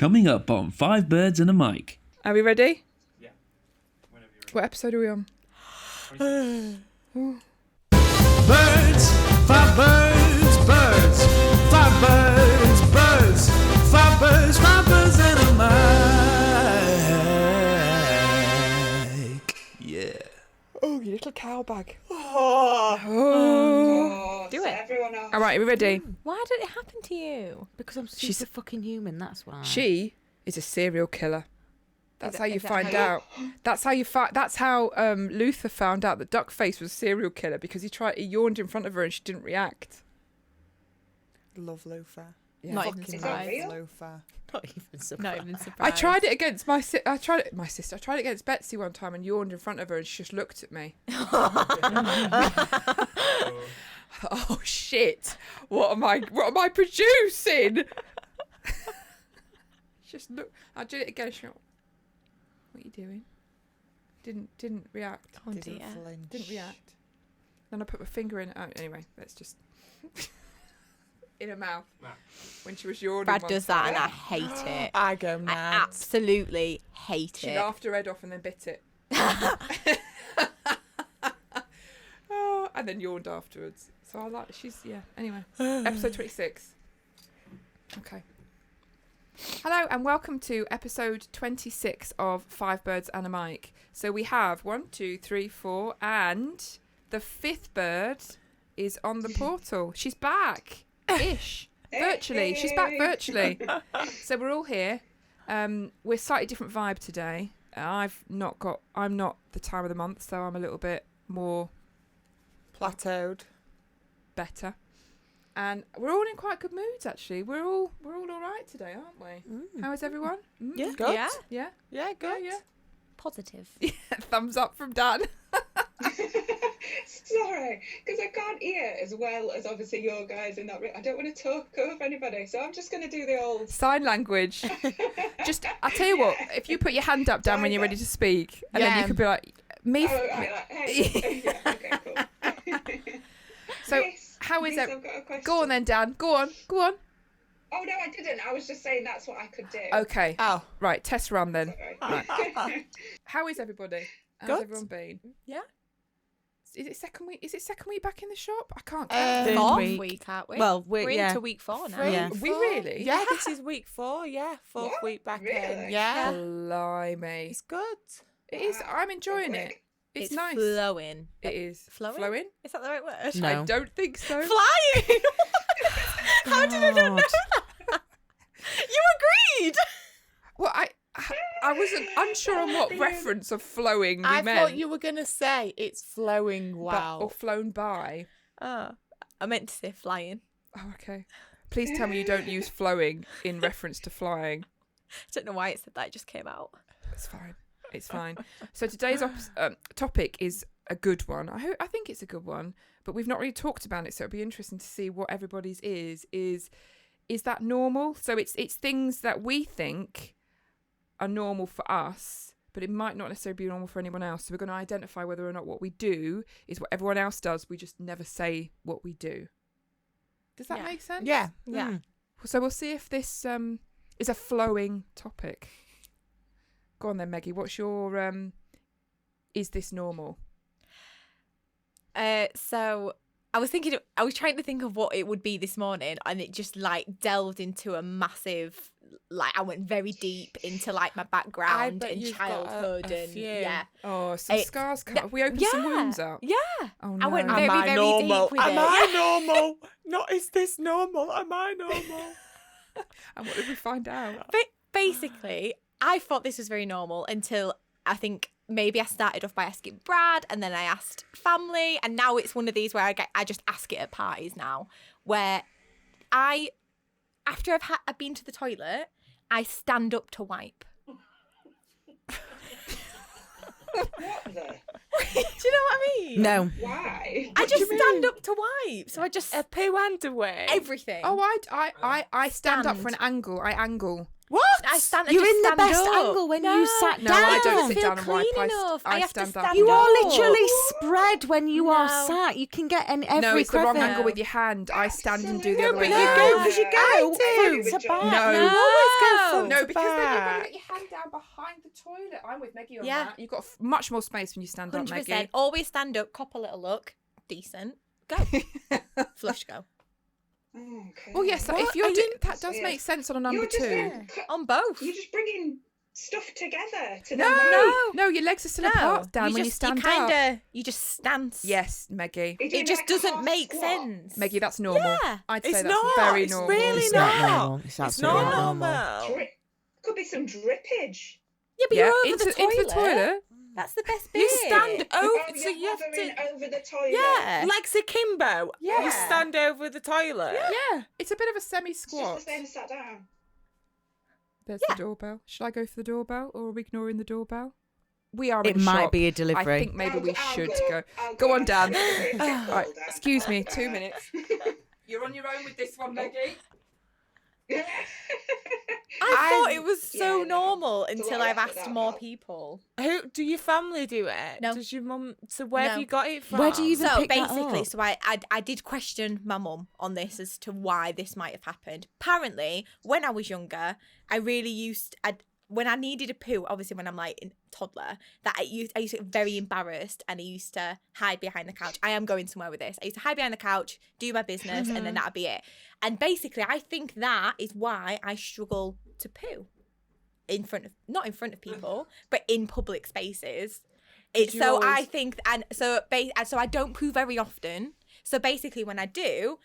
Coming up on Five Birds and a Mic. Are we ready? Yeah. Whenever you're ready. What episode are we on? Birds, five birds, birds, five birds, birds, five birds, five birds and a mic. Yeah. Oh, you little cow bag. Oh, Do so it. everyone else. All right, are we ready? Why did it happen to you? Because I'm super She's- fucking human, that's why. She is a serial killer. That's how you is that find how out. That's how Luther found out that Duckface was a serial killer, because he yawned in front of her and she didn't react. Love loafer. Yeah. Not even Is that surprised. real? Loafer. Not even surprised. Not even surprised. I tried it against my sister. I tried it against Betsy one time and yawned in front of her and she just looked at me. Oh shit! What am I producing? Just look. I did it again. She went, "What are you doing?" Didn't react. Oh Didn't dear. flinch. Didn't react. Then I put my finger in it. Oh, anyway, let's just in her mouth when she was yawning. Brad one does time. that and I hate it. I go I mad. absolutely hate She it. laughed her head off and then bit it. Oh, and then yawned afterwards. So I like. Anyway, episode 26. Okay. Hello and welcome to episode 26 of Five Birds and a Mic. So we have 1, 2, 3, 4, and the fifth bird is on the portal. She's back, ish, virtually. She's back virtually. So we're all here. We're slightly different vibe today. I'm not the time of the month, so I'm a little bit more Plateaued. better. And we're all in quite good moods, actually. We're all right today, aren't we? How is everyone? Yeah, good. Yeah. Yeah. Yeah, good. Yeah. Positive. Thumbs up from Dan. Sorry, because I can't hear as well as obviously your guys in that room. I don't want to talk over anybody, so I'm just going to do the old. Sign language. Just, I'll tell you what. If you put your hand up, Dan, when you're ready to speak, and then you could be like, me. Oh, right, like, hey. Yeah, okay, cool. So, Yes, how is yes, it? I've got a question. Go on then, Dan. Go on. Oh no, I didn't. I was just saying that's what I could do. Okay. Oh. Right. Test run then. Sorry. How is everybody? How's Good. everyone been? Yeah. Is it second week? Is it second week back in the shop? I can't. Third Fourth week. week, aren't we? Well, we're yeah. into week 4 now. Yeah. We really? Yeah, this is week 4. Yeah, fourth What? week back in. Really? Yeah, Blimey. it's good. It is. I'm enjoying it. Quick. It's nice. flowing. It is. Flowing? Flowing? Is that the right word? No. I don't think so. Flying! How did I not know God. that? You agreed! Well, I wasn't unsure on what reference of flowing we I meant. thought you were going to say it's flowing but- well. or flown by. Oh, I meant to say flying. Oh, okay. Please tell me you don't use flowing in reference to flying. I don't know why it said that, it just came out. It's fine. It's fine. So today's topic is a good one. I think it's a good one, but we've not really talked about it, so it'll be interesting to see what everybody's is. Is that normal? So it's things that we think are normal for us, but it might not necessarily be normal for anyone else. So we're going to identify whether or not what we do is what everyone else does. We just never say what we do. Does that Yeah. make sense? Yeah. Yeah. Mm. So we'll see if this is a flowing topic. Go on then, Meggie. What's your is this normal? So I was trying to think of what it would be this morning, and it just like delved into a massive, like I went very deep into like my background bet and you've got childhood a and few. yeah. Oh, some It's- scars cut. Have we opened some wounds up? Yeah. Oh I no. went Am very, I very normal? deep with Am it. I normal? Not is this normal? Am I normal? And what did we find out? Basically, I thought this was very normal until I think maybe I started off by asking Brad, and then I asked family, and now it's one of these where I just ask it at parties now, where after I've been to the toilet, I stand up to wipe. What the? Do you know what I mean? No. Why? I just do you stand mean? up to wipe. So I just A poo underwear. everything. Oh, I stand up for an Stand. angle. I angle. What? I stand. I You're just in the stand best up. angle when you sat No, I don't down. sit feel down and wipe. clean enough. I I have to stand stand up. You are up. literally spread when you are No. sat. You can get in every No, it's the wrong crevice. angle with your hand. I stand and do the No, other way but you round. go- because you go I front do. to back. No. You always go front No, to because then you've got to back. get your hand down behind the toilet. I'm with Meggie on Yeah. that. You've got much more space when you stand up, 100%. Meggie. Always stand up, cop a little look, decent, go, flush, go. Oh, okay. Well, yes, What? if you're Are you- that does Yeah. make sense on a number You're just two. On both. You're just bringing stuff together to No, the no, your legs are still apart, Dan, when you stand you kind up. of, you just stance. Yes, Maggie. It just doesn't make sense. Maggie, that's normal. Yeah. I'd say It's that's not. very It's normal. really It's not. not normal. It's It's absolutely not not normal. normal. Could be some drippage. Yeah, but Yeah, you're over into the toilet. the toilet. That's the best bit. You stand Oh, over, so you're you have hovering to. over the toilet. Yeah. Legs akimbo. Yeah. You stand over the toilet. Yeah, it's a bit of a It's just semi-squat. the same as sat down. There's Yeah. the doorbell. Should I go for the doorbell, or are we ignoring the doorbell? We are It in might shop. be a I delivery. think maybe we I'll should go. I'll Go on, Dan. Get All right, cold, Dan. excuse me, 2 minutes. You're on your own with this one, Maggie. I thought it was so Yeah, no. normal It's a until lot I've of effort, asked that, more pal. people. Who do your family do it? No. Does your mum? So where have No. you got it from? Where do you even So pick that basically, up? so I did question my mum on this as to why this might have happened. Apparently, when I was younger, I really when I needed a poo, obviously when I'm like a toddler, that I used to get very embarrassed and I used to hide behind the couch. I am going somewhere with this. I used to hide behind the couch, do my business, and then that'd be it. And basically, I think that is why I struggle to poo not in front of people, but in public spaces. It's you so always- I think, and so I don't poo very often. So basically, when I do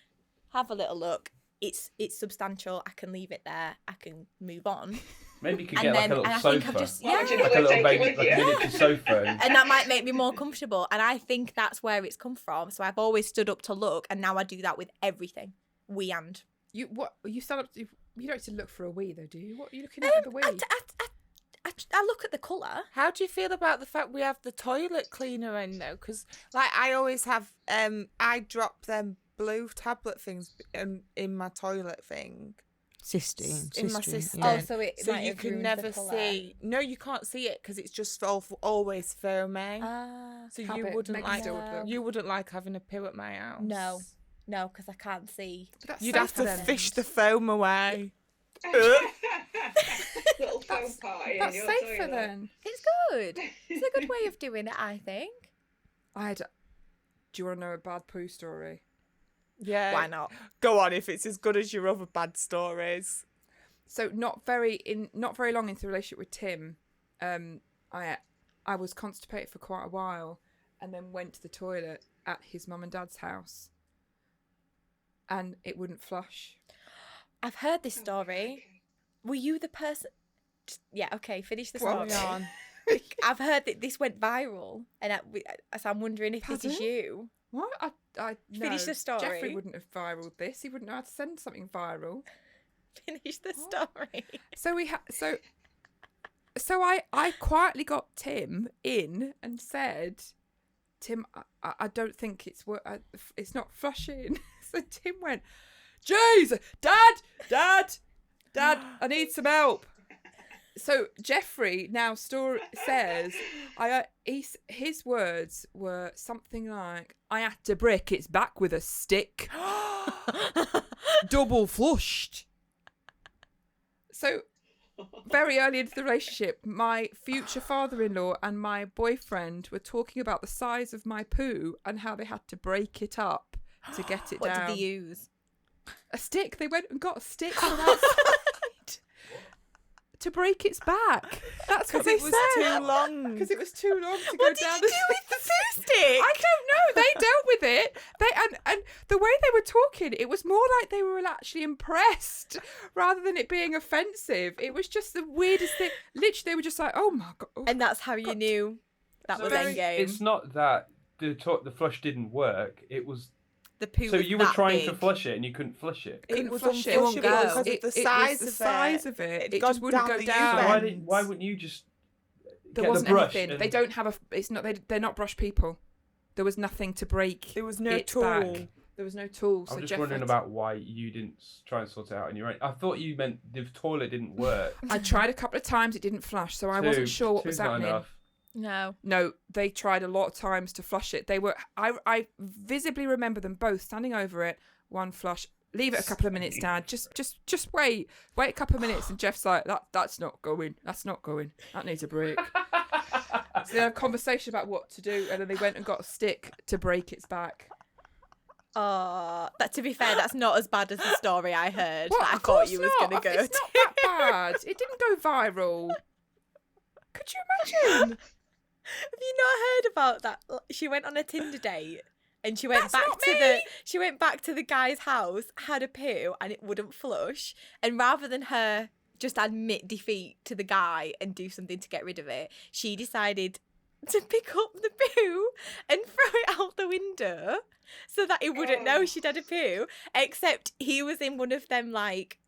have a little look, it's substantial. I can leave it there. I can move on. Maybe you could And get like then- a little and I sofa. think I've just- Why would you Yeah. not Like a little take it baby, with like a you? miniature sofa. And that might make me more comfortable. And that's where it's come from. So I've always stood up to look, and now I do that with everything. You stand up. You don't have to look for a wee though, do you? What are you looking at the wee? I look at the colour. How do you feel about the fact we have the toilet cleaner in though? Because like I always have, I drop them blue tablet things in my toilet thing. Cystine. In my Cystine, cystine. yeah. Oh, so it So might you have can ruined never the colour. see. No, you can't see it because it's just always foaming. so you Habit. wouldn't Maggie like still would look. you wouldn't like having a poo at my house. No, because I can't see. But that's You'd have safer to then. fish the foam away. Little foam party in That's your safer toilet. then. It's good. It's a good way of doing it, I think. Do you want to know a bad poo story? Yeah. Why not? Go on if it's as good as your other bad stories. So not very long into the relationship with Tim, I was constipated for quite a while, and then went to the toilet at his mum and dad's house, and it wouldn't flush. I've heard this story. Were you the person? Yeah, okay, finish the story. Carry on. I've heard that this went viral, and so I'm wondering if this is Pardon? you. What? I Finish no, the story. Jeffrey wouldn't have viraled this. He wouldn't know how to send something viral. Finish the story. So I quietly got Tim in and said, Tim, I don't think it's not flushing. So Tim went, jeez, Dad, I need some help. So Jeffrey now says, his words were something like, I had to break its back with a stick. Double flushed. So very early into the relationship, my future father-in-law and my boyfriend were talking about the size of my poo and how they had to break it up to get it What down. did they use? A stick. They went and got a stick from outside to break its back. That's what Because they it was said. too long. Because it was too long to go What did down you the do with the poo stick? I don't know. They dealt with it. And the way they were talking, it was more like they were actually impressed rather than it being offensive. It was just the weirdest thing. Literally, they were just like, "Oh my god!" And that's how you knew that was very- endgame. It's not that the flush didn't work. It was The poo so was you were that trying big. to flush it and you couldn't flush it. Couldn't was flush it. unflushable because of the was size the of size it. of it. It'd It gone just wouldn't down go the down. So U-bend. why wouldn't you just There get wasn't the brush? anything. and- They don't have a. It's not. They're not brush people. There was nothing to break. There was no its tool. back. There was no tool. I'm So just Jeff wondering had- about why you didn't try and sort it out on your own. I thought you meant the toilet didn't work. I tried a couple of times. It didn't flush, so I wasn't sure what was Two's not happening. enough. No. No, they tried a lot of times to flush it. They were. I visibly remember them both standing over it. One flush. Leave it a couple of minutes, Dad. Just wait. Wait a couple of minutes. And Jeff's like, that's not going. That's not going. That needs a break. So they had a conversation about what to do, and then they went and got a stick to break its back. That to be fair, that's not as bad as the story I heard What? that I Of thought course you was not. going to go It's to. not that bad. It didn't go viral. Could you imagine? Have you not heard about that? She went on a Tinder date and she went That's back not to me. she went back to the guy's house, had a poo, and it wouldn't flush. And rather than her just admit defeat to the guy and do something to get rid of it, she decided to pick up the poo and throw it out the window so that he wouldn't know she'd had a poo. Except he was in one of them like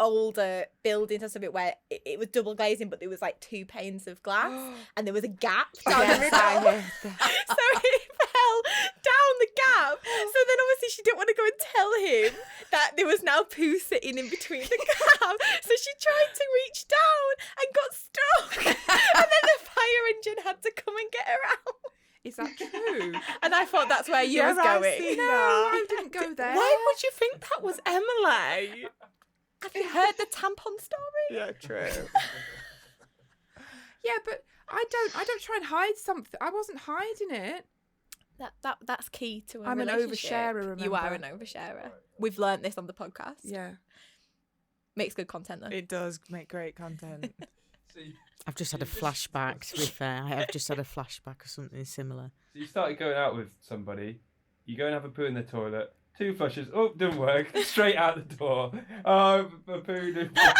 older buildings or something where it was double glazing, but there was like 2 panes of glass and there was a gap down the middle. So it fell down the gap. So then obviously she didn't want to go and tell him that there was now poo sitting in between the gap. So she tried to reach down and got stuck. And then the fire engine had to come and get her out. Is that true? And I thought that's where you was going. No, I didn't go there. Why would you think that was Emily? Have you heard the tampon story? Yeah, true. Yeah, but I don't try and hide something. I wasn't hiding it. That's key to a I'm an relationship. oversharer, You are an remember? oversharer. We've learnt this on the podcast. Yeah. Makes good content though. It does make great content. I've just had a flashback, to be fair. I have just had a flashback of something similar. So you started going out with somebody. You go and have a poo in the toilet. 2 flushes. Oh, didn't work. Straight out the door. Oh, a poo didn't work.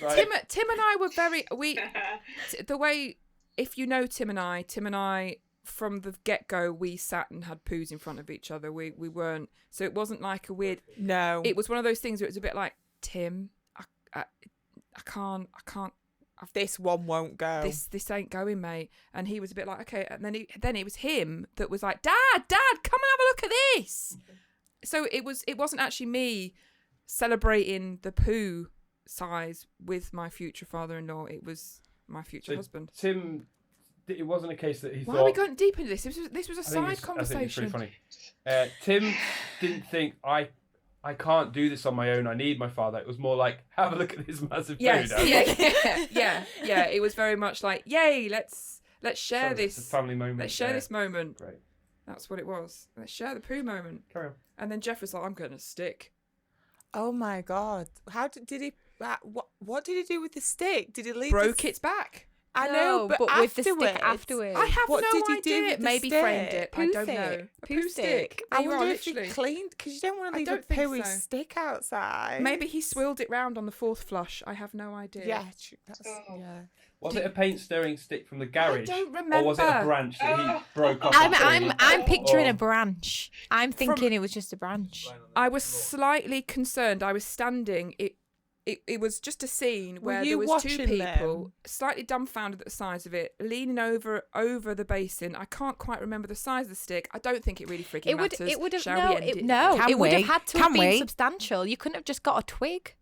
Right. Tim and I were the way, if you know Tim and I from the get-go, we sat and had poos in front of each other. We weren't, so it wasn't like a weird, No. it was one of those things where it was a bit like, Tim, I can't, This one won't go. this ain't going, mate. And he was a bit like, okay. And then it was him that was like, Dad, come and have a look at this. So it wasn't actually me celebrating the poo size with my future father-in-law. It was my future husband. Tim, it wasn't a case that he Why thought. are we going deep into this? This was a I think side it's conversation. pretty funny. Tim didn't think I can't do this on my own. I need my father. It was more like, have a look at this massive Yes, poo. yeah. It was very much like, yay, let's share Sorry, this. it's a family moment. Let's share this moment. Great. That's what it was. Let's share the poo moment. Carry on. And then Jeff was like, I'm going to stick. Oh my god! How did he? What did he do with the stick? Did he leave? Broke its back. I know, but with the stick afterwards. afterwards. I have What no did he do idea. with the Maybe stick? framed it. I Poo don't stick. know. A Poo poo stick. stick. I There you are, wonder if he literally. cleaned, because you don't want to I leave don't a think pooey so. stick outside. Maybe he swirled it round on the 4th flush. I have no idea. Yeah, that's Oh. yeah. Was it a paint stirring stick from the garage? don't Or was it a remember. branch that he broke off? I'm picturing Or- a branch. I'm thinking it was just a branch. I was slightly concerned. I was standing. It was just a scene where you there was 2 watching people, them? slightly dumbfounded at the size of it, leaning over the basin. I can't quite remember the size of the stick. I don't think it really freaking matters. It would have Shall we end it? Can it would have we? had to Can have been we? substantial. You couldn't have just got a twig.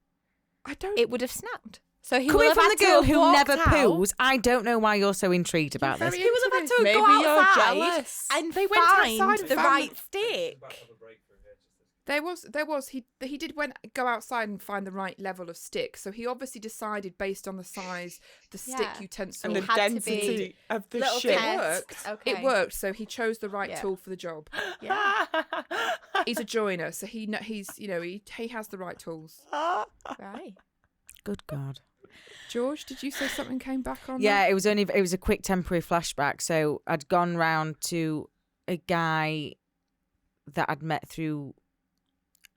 I don't. It would have snapped. So he would Coming have from had the to girl have who walked never out. poos, I don't know why you're so intrigued about this. very He would have had to Maybe go you're outside jealous. and They went find outside and the found- right stick. There was. He did go outside and find the right level of stick. So he obviously decided based on the size, the stick Yeah. utensil. And the It had to density be of the little shit. test. worked. Okay. It worked. So he chose the right Yeah. tool for the job. Yeah. He's a joiner, so he has the right tools. Right. Good God. George, did you say something came back on? Yeah, that? it was a quick temporary flashback. So I'd gone round to a guy that I'd met through.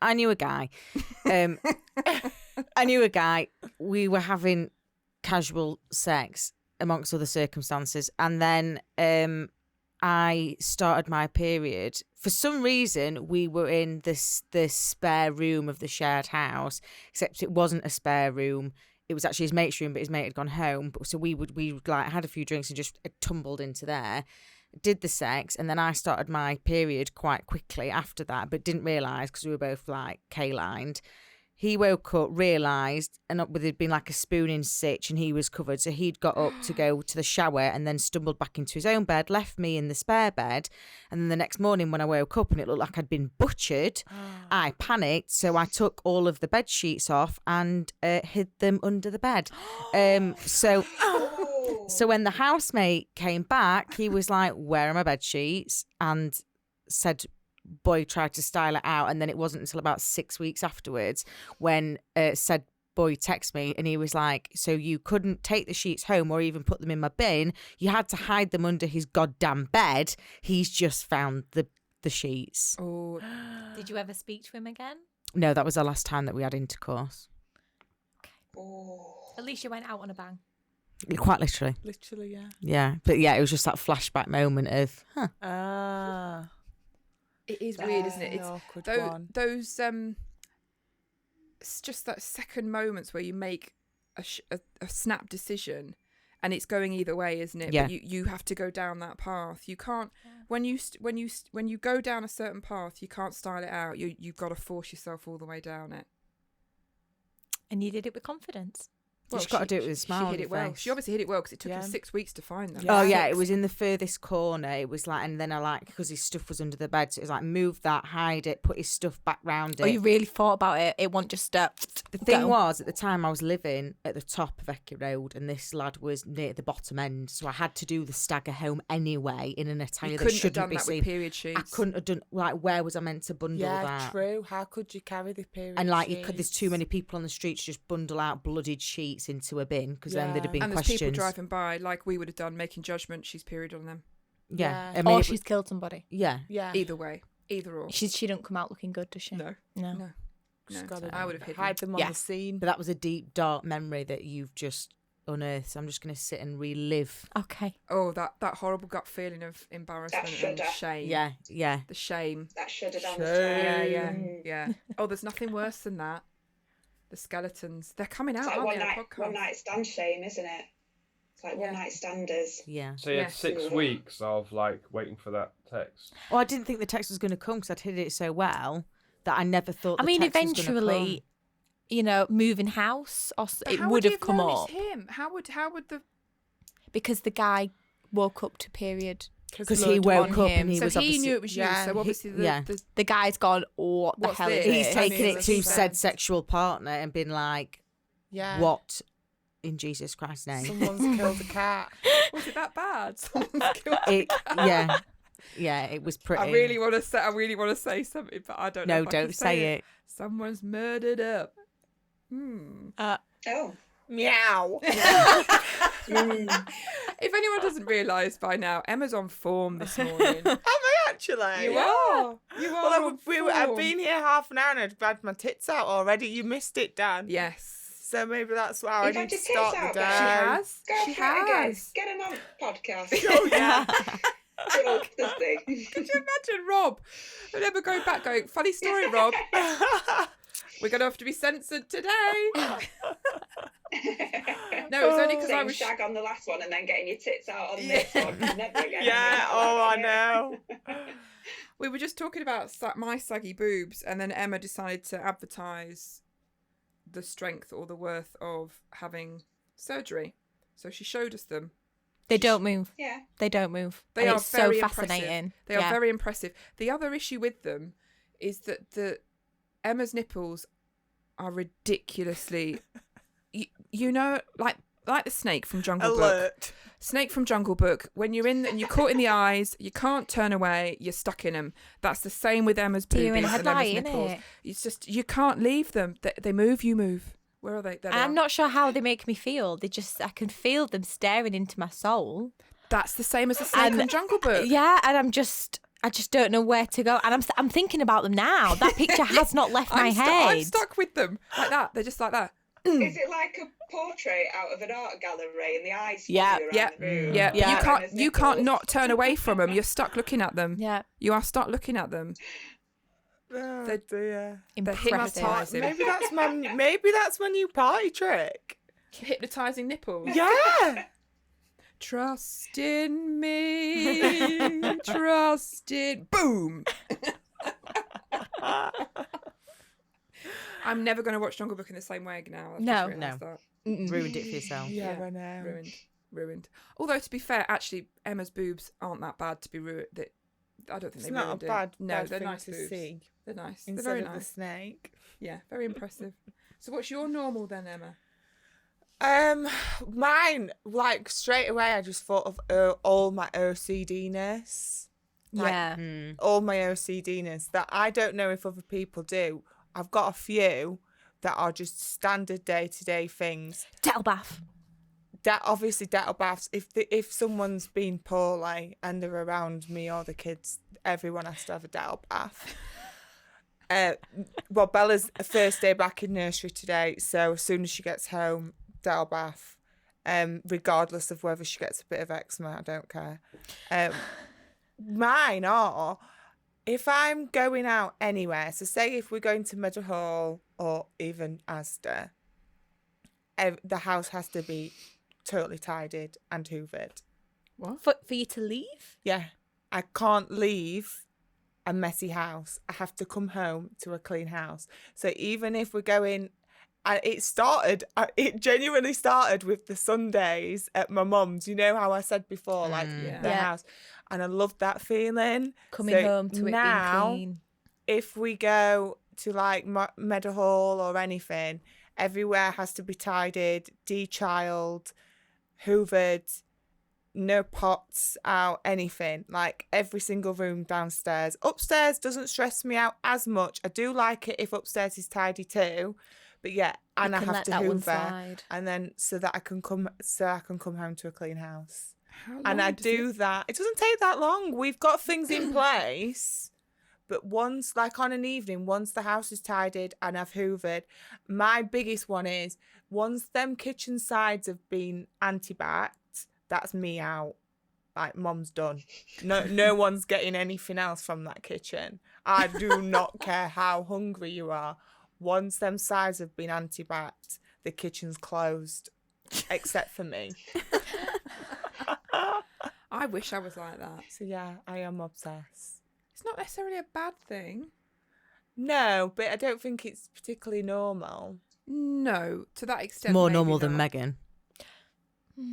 I knew a guy. I knew a guy. We were having casual sex amongst other circumstances, and then I started my period. For some reason, we were in this spare room of the shared house, except it wasn't a spare room. It was actually his mate's room, but his mate had gone home. So we like had a few drinks and just tumbled into there. did the sex, and then I started my period quite quickly after that, but didn't realise because we were both like K-lined. He woke up, realised, and there'd been like a spoon in stitch, and he was covered. So he'd got up to go to the shower and then stumbled back into his own bed, left me in the spare bed. And then the next morning when I woke up and it looked like I'd been butchered, I panicked. So I took all of the bed sheets off and hid them under the bed. So when the housemate came back, he was like, "Where are my bed sheets?" And said, boy tried to style it out, and then it wasn't until about 6 weeks afterwards when said boy texted me, and he was like, "So you couldn't take the sheets home or even put them in my bin, you had to hide them under his goddamn bed. He's just found the sheets." Oh, Did you ever speak to him again? No, that was the last time that we had intercourse. At least you went out on a bang. Quite literally. Literally, yeah. Yeah, but yeah, it was just that flashback moment of it is weird, isn't it? An It's awkward one. those it's just that second moments where you make a snap decision, and it's going either way, isn't it? Yeah. But you have to go down that path. You can't when you go down a certain path, you can't style it out. You've got to force yourself all the way down it. And you did it with confidence. You just got to do it with a smile She on hit your it well. face. She obviously hit it well because it took Yeah. him 6 weeks to find them. Oh yeah, it was in the furthest corner. It was like, and then I like, because his stuff was under the bed, so it was like, move that, hide it, put his stuff back round it. Oh, you really thought about it. It wasn't just The thing go. was, at the time I was living at the top of Ecky Road, and this lad was near the bottom end, so I had to do the stagger home anyway in an attire You that couldn't have shouldn't done be that seen. with period sheets. I couldn't have done, like, where was I meant to bundle Yeah, that? true. How could you carry the period And like, there's sheets? too many people on the street to just bundle out blooded sheets into a bin, because then there'd have been And there's questions. people driving by, like we would have done, making judgment. She's period on them. Yeah, Yeah. I mean, Or it she's killed somebody. yeah. Yeah. Either way, either or. She don't come out looking good, does she? No, No. no. Just No, gotta I would have hidden. hide them on Yeah. the scene. But that was a deep, dark memory that you've just unearthed. So I'm just going to sit and relive. Okay. Oh, that horrible gut feeling of embarrassment and shudder. shame. Yeah, yeah. The shame. That shudder down the Yeah, throat. yeah. Oh, there's nothing worse than that. The skeletons. They're coming out, It's like aren't one they, on night, podcast? one night stand shame, isn't it? It's like one night standers. Yeah. So you had Yes. 6 weeks of like waiting for that text. Well, I didn't think the text was going to come because I'd hid it so well that I never thought. I the mean, text was gonna eventually, you know, moving house, or But it how would you have come known up it's him? How would the because the guy woke up to period. Because he woke up and he so was he obviously knew it was you. yeah, So he- obviously yeah. The guy's gone, oh, what the What's hell is this? this? he's Tell me taken it what's to this. said sexual partner and been like, Yeah. "What in Jesus Christ's name?" Someone's killed a cat. was it that bad? Someone's killed It, yeah, it was pretty. I really want to say something, but I don't know. No, if I don't can say it. Someone's murdered up. Oh. Meow. If anyone doesn't realise by now, Emma's on form this morning. Am I actually? You are. You are. Well, on I've form. been here half an hour and I've had my tits out already. You missed it, Dan. Yes. So maybe that's how I You've need had to your tits start the out, day. Beth. She has. Go She for it again. has. Get him on podcast. Oh, yeah. Good Thursday. Could you imagine Rob? I'd never go back going, funny story, Rob. We're going to have to be censored today. No, it was only because I Saying was... shag on the last one and then getting your tits out on this one. Never again. Yeah, oh, I know. We were just talking about my saggy boobs, and then Emma decided to advertise the strength or the worth of having surgery. So she showed us them. They don't move. Yeah. They don't move. They And are it's very so impressive. fascinating. They are Yeah. very impressive. The other issue with them is that Emma's nipples are ridiculously, you know, like the snake from Jungle Book. Alert. Snake from Jungle Book. When you're in and you're caught in the eyes, you can't turn away. You're stuck in them. That's the same with Emma's Deer in boobies and headlight, Emma's nipples. innit? It's just you can't leave them. They move, you move. Where are they? There they I'm are. not sure how they make me feel. I can feel them staring into my soul. That's the same as the snake And- from Jungle Book. Yeah, and I just don't know where to go. And I'm thinking about them now. That picture has not left my I'm head. stuck with them like that. They're just like that. Is it like a portrait out of an art gallery and the eyes follow Yeah, you around Yeah, the room? yeah. But Yeah. you can't not turn away from them. You're stuck looking at them. Yeah, You are stuck looking at them. Oh, They're- dear. They're impressive. hypnotising. Maybe that's my new party trick. Hypnotising nipples. Yeah. Trust in me. Trust in. Boom. I'm never going to watch Jungle Book in the same way now. I've just realised that. Ruined it for yourself. Yeah, I know. Ruined. Although, to be fair, actually, Emma's boobs aren't that bad to be ruined. I don't think It's they not ruined a it. bad, No, bad they're thing nice to boobs. see They're nice. instead They're very of the nice. snake. Yeah, very impressive. So, what's your normal then, Emma? Mine, like, straight away, I just thought of all my OCD-ness. Like, Yeah. all my OCD-ness that I don't know if other people do. I've got a few that are just standard day-to-day things. Dettle bath. Obviously, Dettle baths. If someone's been poorly and they're around me or the kids, everyone has to have a Dettle bath. Well, Bella's first day back in nursery today, so as soon as she gets home, Dettle bath. Regardless of whether she gets a bit of eczema, I don't care. Mine are, if I'm going out anywhere, so say if we're going to Meadowhall or even Asda, the house has to be totally tidied and hoovered. What? For you to leave? Yeah, I can't leave a messy house. I have to come home to a clean house. So even if we're going, it genuinely started with the Sundays at my mum's. You know how I said before, like Yeah. the house, and I loved that feeling. Coming home to it now, being clean. if we go to like Meadowhall or anything, everywhere has to be tidied, de-childed, hoovered, no pots out, anything. Like every single room downstairs. Upstairs doesn't stress me out as much. I do like it if upstairs is tidy too. But yeah, and You I can have let to that one hoover, slide. and then so I can come home to a clean house. How And I long does do it- that. It doesn't take that long. We've got things in place. But once, like on an evening, once the house is tidied and I've hoovered, my biggest one is once them kitchen sides have been anti-backed, that's me out. Like, Mum's done. No one's getting anything else from that kitchen. I do not care how hungry you are. Once them sides have been anti-backed, the kitchen's closed, except for me. I wish I was like that. So yeah, I am obsessed. It's not necessarily a bad thing. No, but I don't think it's particularly normal. No, to that extent. More maybe normal than not. Megan.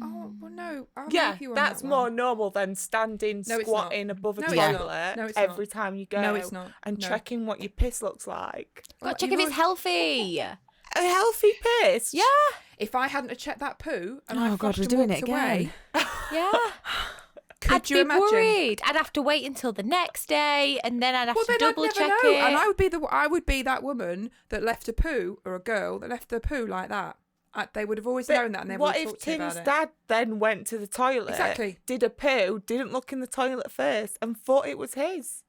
Oh, well, no. I'm Yeah, with you on that's that more one. normal than standing, No, it's squatting not. above a No, it's toilet not. No, it's every not. time you go. No, it's not. And No. checking what your piss looks like. Got to check if it's healthy. A healthy piss? Yeah. If I hadn't have checked that poo and I Oh, God, flushed we're and doing walked it away, again. Yeah. could I'd you be imagine? worried. I'd have to wait until the next day, and then I'd have Well, to then double I'd never check know, it. and I would be that woman that left a poo, or a girl that left their poo like that. They would have always But known that, and they would what have if talked to me Tim's about it. dad then went to the toilet, Exactly. did a poo, didn't look in the toilet first, and thought it was his?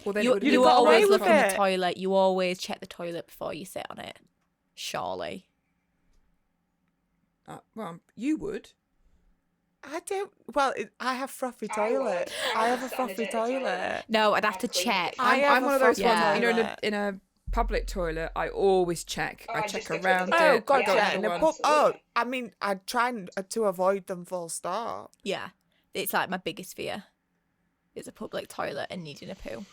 Well, then it You, would have you been got away always with look in it. the toilet. You always check the toilet before you sit on it. Surely. well, you would. I don't. Well, I have frothy I toilet. would. I have a I've done a frothy dirty toilet. toilet. No, I'd have to I'll clean check. it. I have I'm a one of those frothy ones. You know, toilet. in a public toilet, I always check. Oh, I I check just stick with around the it. Oh, I God, go yeah. in In the a one. pub. Oh, I mean, I try to avoid them full stop. Yeah. It's like my biggest fear. It's a public toilet and needing a poo.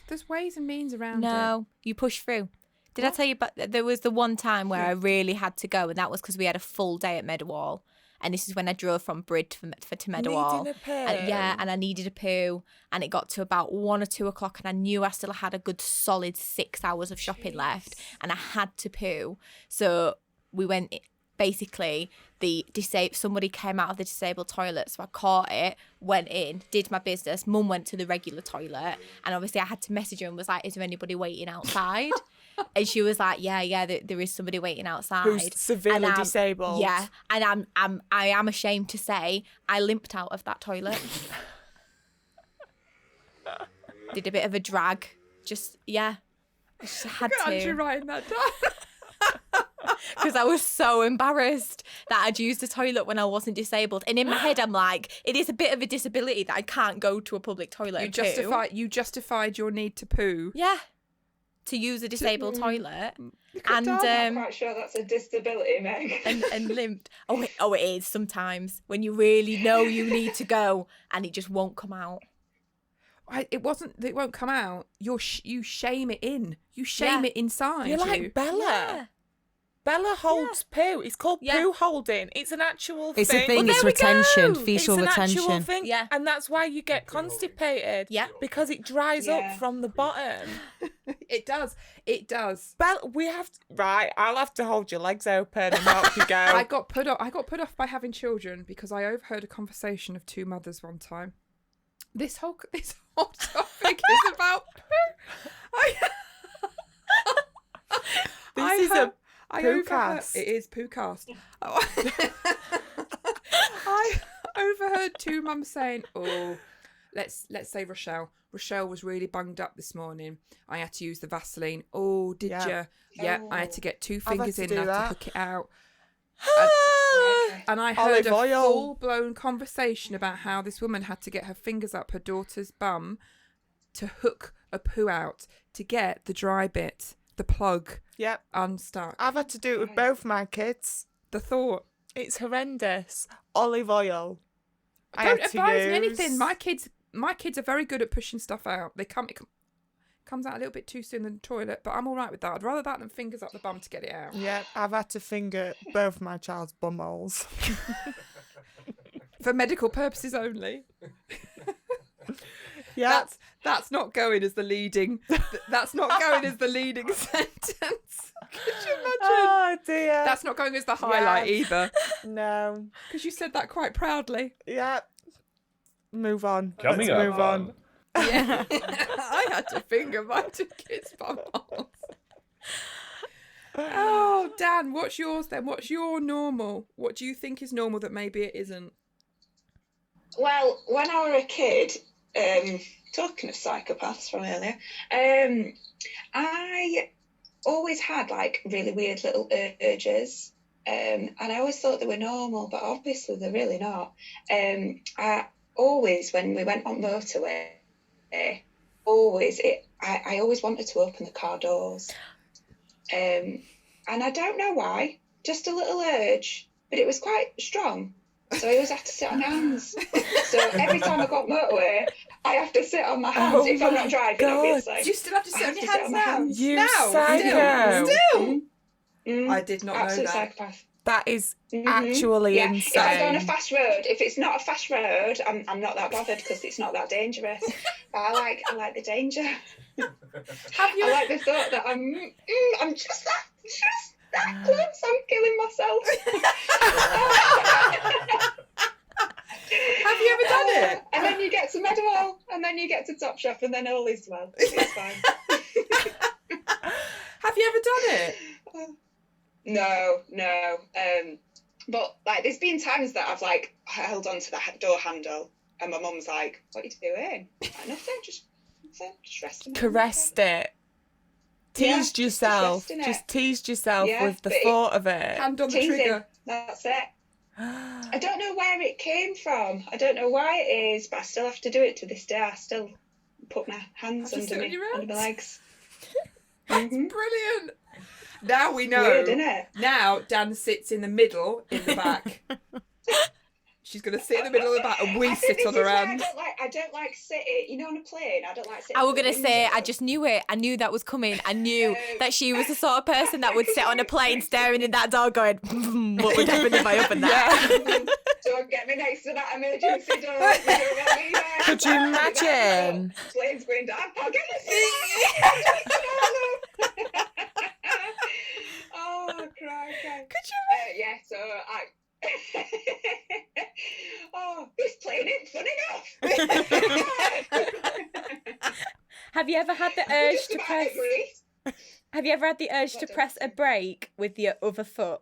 There's ways and means around it. No, you push through. Did I tell you about there was the one time where I really had to go, and that was because we had a full day at Meadowhall, and this is when I drove from Brid to Meadowhall. Needing a poo. And I needed a poo, and it got to about 1 or 2 o'clock, and I knew I still had a good solid 6 hours of shopping left, and I had to poo. So we went. Basically, somebody came out of the disabled toilet, so I caught it, went in, did my business. Mum went to the regular toilet, and obviously I had to message her and was like, "Is there anybody waiting outside?" And she was like, "Yeah, there is somebody waiting outside Who's severely And disabled. Yeah, and I am ashamed to say I limped out of that toilet. Did a bit of a drag, just I just had Aren't you to. writing that down? Because I was so embarrassed that I'd used the toilet when I wasn't disabled. And in my head, I'm like, it is a bit of a disability that I can't go to a public toilet. You and poo. justified your need to poo Yeah. to use a disabled toilet could and die. I'm quite sure that's a disability, Meg. and limped. Oh, it is sometimes when you really know you need to go and it just won't come out. It won't come out. You shame it in. You shame it inside. You're like Bella. Yeah. Bella holds poo. It's called Yeah. poo holding. It's an actual thing. It's a thing. Well, It's there we retention, go. fecal It's an retention. actual thing. Yeah. And that's why you get constipated. Yeah. Because it dries Yeah. up from the bottom. It does. It does. Bella, right, I'll have to hold your legs open and help you go. I got put off by having children because I overheard a conversation of two mothers one time. This whole topic is about poo. This is a overheard- Poocast. It is Poocast. I overheard two mums saying, "Oh, let's say Rochelle. Rochelle was really bunged up this morning. I had to use the Vaseline. Oh, did Yeah. you? Yeah, I had to get 2 I've had fingers to in do and I had to that. hook it out." Okay. And I heard Olive a oil. full-blown conversation about how this woman had to get her fingers up her daughter's bum to hook a poo out to get the dry bit, the plug, Yep. unstuck. I've had to do it with both my kids. The thought. It's horrendous. Olive oil. I Don't had to advise me use. anything. My kids are very good at pushing stuff out. It comes out a little bit too soon in the toilet, but I'm all right with that. I'd rather that than fingers up the bum to get it out. Yeah, I've had to finger both my child's bumholes. For medical purposes only. Yeah. That's not going as the leading. That's not going as the leading sentence. Could you imagine? Oh dear. That's not going as the highlight either, No. because you said that quite proudly. Yeah. Move on. Coming Let's up. move on. Yeah, I had to finger my 2 kids' bumholes. Oh, Dan, what's yours then? What's your normal? What do you think is normal that maybe it isn't? Well, when I were a kid, talking of psychopaths from earlier, I always had like really weird little urges, and I always thought they were normal, but obviously they're really not. I always, when we went on motorway, I always wanted to open the car doors, and I don't know why, just a little urge, but it was quite strong. So I always have to sit on my hands. So every time I got motorway, I have to sit on my hands Oh if I'm my not driving, God. obviously. Do you still have to I sit have on to your sit hands on my now? hands. You Now? psycho. Still? Mm, I did not know absolute that. psychopath. That is Mhm. actually Yeah, if I go on a insane. fast road, if it's not a fast road, I'm not that bothered because it's not that dangerous. But I like the danger. Have you? I like the thought that I'm just that close. I'm killing myself. Have you ever done it? And then you get to Meadowhall, and then you get to Topshop, and then all is well. It's fine. Have you ever done it? No. But like, there's been times that I've like held onto the door handle, and my mum's like, "What are you doing?" Like, nothing, just resting. Caressed it. Yeah, Teased just yourself. resting it. Just teased yourself Yeah, with the but thought of it. Hand on the Teasing. trigger. That's it. I don't know where it came from. I don't know why it is, but I still have to do it to this day. I still put my hands Have to sit under on your my hands? legs. That's Mhm. brilliant. Now we know. Weird, isn't it? Now Dan sits in the middle, in the back. She's going to sit in the middle of the back, and we I think sit this on is her why hand. I don't like sitting. You know, on a plane, I don't like sitting. I was at the going to say, window. I just knew it. I knew that was coming. I knew that she was the sort of person that would sit on a plane staring in that door going, what would happen if I opened that? Don't get me next to that emergency door. You don't want me there. Could you imagine? Plane's going down. I'll get you. Oh, cry. Could you? Yeah, so I. Oh, this plane ain't fun enough. Have you ever had the Just urge to about press? agree. Have you ever had the urge What to do I press a say? brake with your other foot?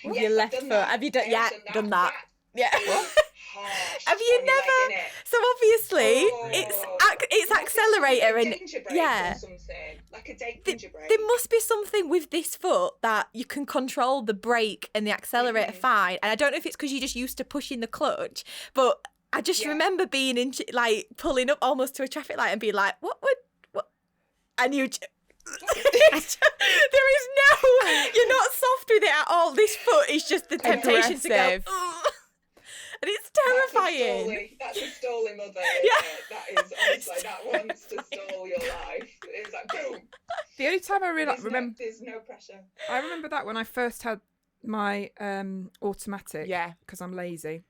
With Yes, your I've left done foot? that. Have you done? I Yeah, have done that. Yeah. Harsh Have you on your leg, never? innit? So obviously, Oh. it's Like accelerator a and danger brake yeah. or something. Like a danger brake. There must be something with this foot that you can control the brake and the accelerator fine. And I don't know if it's because you're just used to pushing the clutch, but I just Yeah. remember being in like pulling up almost to a traffic light and being like, what? and you. There is no. You're not soft with it at all. This foot is just the temptation to go. Aggressive. "Ugh." And it's terrifying. That's a Stolly mother. Yeah. That is honestly, that wants to stall your life. It's like, boom. The only time I remember, There's no pressure. I remember that when I first had my automatic. Yeah. Because I'm lazy.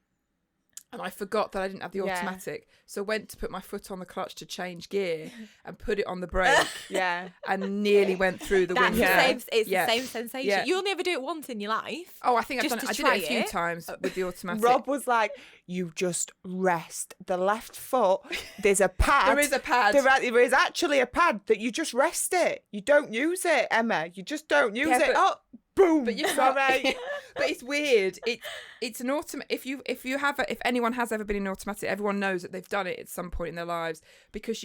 And I forgot that I didn't have the Yeah. automatic. So went to put my foot on the clutch to change gear and put it on the brake Yeah. and nearly went through the That's window. the same. It's Yeah. the same sensation. Yeah. You only ever do it once in your life. Oh, I think I've Just done it. to I did try it a few it. times with the automatic. Rob was like, you just rest the left foot. There's a pad. There is a pad. There is actually a pad that you just rest it. You don't use it, Emma. You just don't use Yeah, it. but- Oh, boom. But you've sorry. But it's weird. It's an automatic. If anyone has ever been in an automatic, everyone knows that they've done it at some point in their lives, because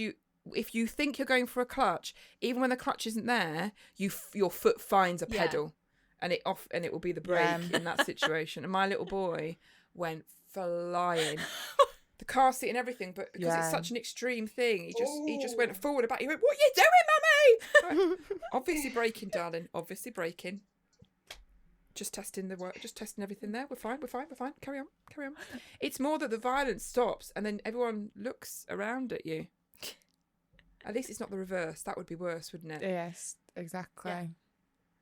if you think you're going for a clutch, even when the clutch isn't there, your foot finds a Yeah. pedal, and it will be the brake in that situation. And my little boy went flying. The car seat and everything, but because it's Yeah. such an extreme thing, he just went Ooh. forward about. He went, "What are you doing, mummy?" Obviously braking, darling. Obviously braking. Just testing the work. Just testing everything there. We're fine. Carry on. It's more that the violence stops, and then everyone looks around at you. At least it's not the reverse. That would be worse, wouldn't it? Yes, exactly. Yeah.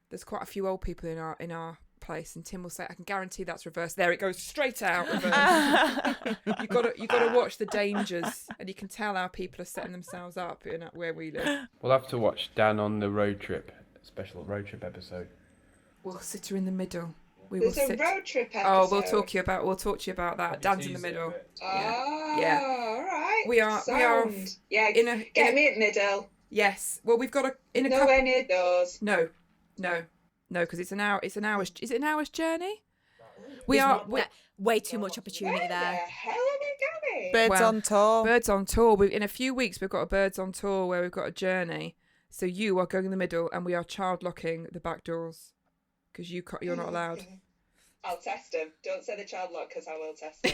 There's quite a few old people in our place, and Tim will say, "I can guarantee that's reverse." There it goes, straight out reverse. you gotta watch the dangers, and you can tell how people are setting themselves up in where we live. We'll have to watch Dan on the road trip, special road trip episode. We'll sit her in the middle. We will There's a sit. road trip episode. Oh, we'll talk to you about that. Dan's in the middle. Oh, Yeah. all right. We are Sound. Yeah, get me at middle. Yes. Well, we've got in a couple. Nowhere near doors. No, because it's an hour. It's an hour's. Is it an hour's journey? We are. Way too much opportunity Where the there. hell are we going? Birds Well, on tour. Birds on tour. In a few weeks, we've got a Birds on tour where we've got a journey. So you are going in the middle, and we are child locking the back doors because you're not allowed. I'll test them. Don't say the child lock, because I will test them.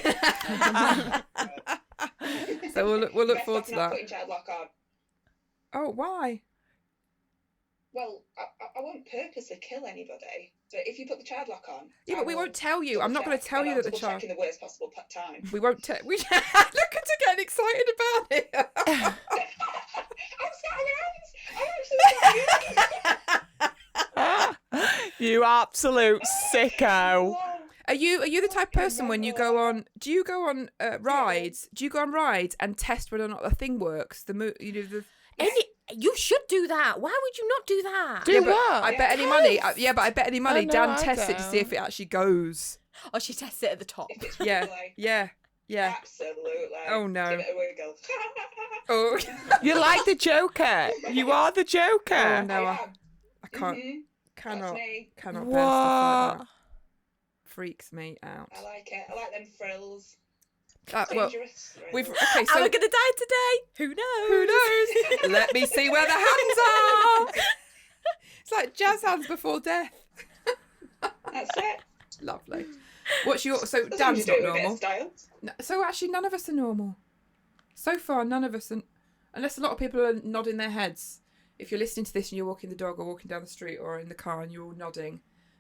So we'll look Best forward off to not that. putting child lock on. Oh, why? Well, I won't purposely kill anybody, but if you put the child lock on, Yeah, I but we will won't tell you. I'm not going to double-check, tell and you I'll that the double-check child. in the worst possible time. We won't tell. Look at her getting excited about it. I'm actually You absolute sicko. Are you the type of person when you go on? Do you go on rides? Do you go on rides and test whether or not the thing works? You should do that. Why would you not do that? Do but what? I bet any money. But I bet any money. no, Dan I tests it to see don't. if it actually goes. Or she tests it at the top. If it's Yeah, really- yeah. Absolutely. Oh, no. Give it a wiggle. Oh, You're like the Joker. You are the Joker. Oh, no. I am. I can't. Mhm. Cannot. That's me. Cannot bear stuff like What? that. Freaks me out. I like it. I like them frills. Well, Dangerous. we've okay. Are So we going to die today? Who knows? who knows? Let me see where the hands are. It's like jazz hands before death. That's it. Lovely. What's your so As long as Dan's you do not it with a bit normal. of style. No, so actually, none of us are normal. So far, none of us, unless a lot of people are nodding their heads. If you're listening to this and you're walking the dog or walking down the street or in the car and you're all nodding,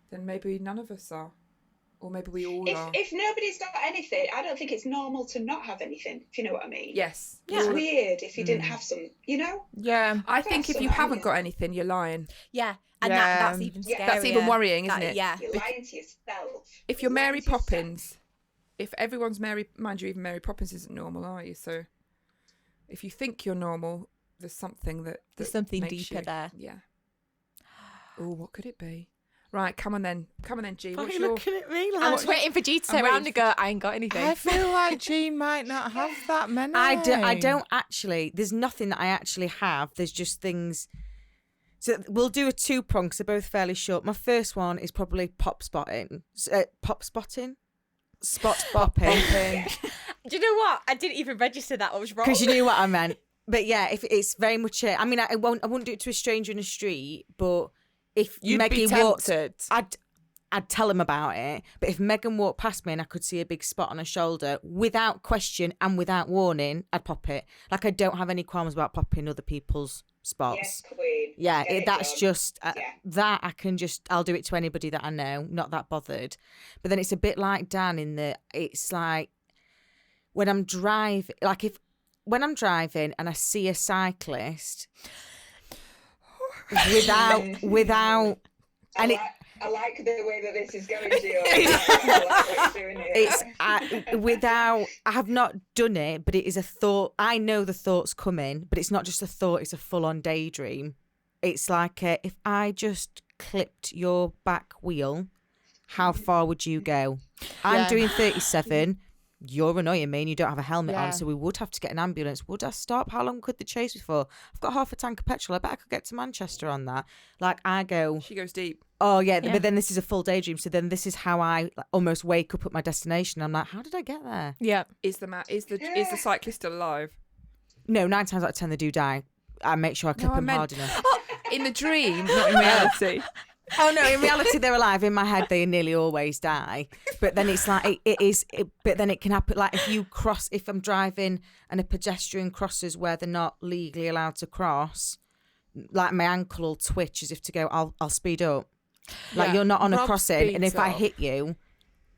then maybe none of us are, or maybe we all are. If nobody's got anything, I don't think it's normal to not have anything, if you know what I mean. Yes. It's All- weird if you didn't have some, you know? Yeah. I think if you That's haven't amazing. got anything, you're lying. Yeah, and Yeah. that's even Yeah. scarier. That's even worrying, isn't it? Yeah. You're lying to yourself. If you're Lying Mary to yourself. Poppins, if everyone's Mary, mind you, even Mary Poppins isn't normal, are you? So if you think you're normal, there's something that There's something makes deeper you- there. Yeah. Oh, what could it be? Right, come on then, G. Why are What's you your? looking at me I like was waiting for G to I'm turn around waiting and go, I ain't got anything. I feel like G might not have that many. I don't actually. There's nothing that I actually have. There's just things. So we'll do a two-prong because they're both fairly short. My first one is probably pop spotting. Spot popping. Do you know what? I didn't even register that. I was wrong. Because you knew what I meant. But yeah, if it's very much I mean, I wouldn't do it to a stranger in the street, but if You'd Maggie be walked, tempted. I'd tell him about it. But if Megan walked past me and I could see a big spot on her shoulder, without question and without warning, I'd pop it. Like I don't have any qualms about popping other people's spots. Yes, queen. Yeah, Get it that's done. just Yeah. that I'll do it to anybody that I know, not that bothered. But then it's a bit like Dan in that it's like when I'm driving, when I'm driving and I see a cyclist without and I like the way that this is going, Gio. I like what you're doing here. I have not done it, but it is a thought. I know the thought's coming, but it's not just a thought, it's a full-on daydream. It's like, if I just clipped your back wheel, how far would you go? I'm doing 37. You're annoying me and you don't have a helmet on, so we would have to get an ambulance. Would I stop? How long could the chase be for? I've got half a tank of petrol. I bet I could get to Manchester on that. Like, I go... She goes deep. Oh, yeah, but then this is a full daydream. So then this is how I almost wake up at my destination. I'm like, how did I get there? Yeah. Is the cyclist still alive? No, 9 times out of 10 they do die. I make sure I clip them hard enough. In the dream, not in reality. Oh no! In reality, they're alive. In my head, they nearly always die. But then it's like but then it can happen. Like if I'm driving and a pedestrian crosses where they're not legally allowed to cross, like my ankle will twitch as if to go. I'll speed up. Like you're not on a crossing, and if I hit you,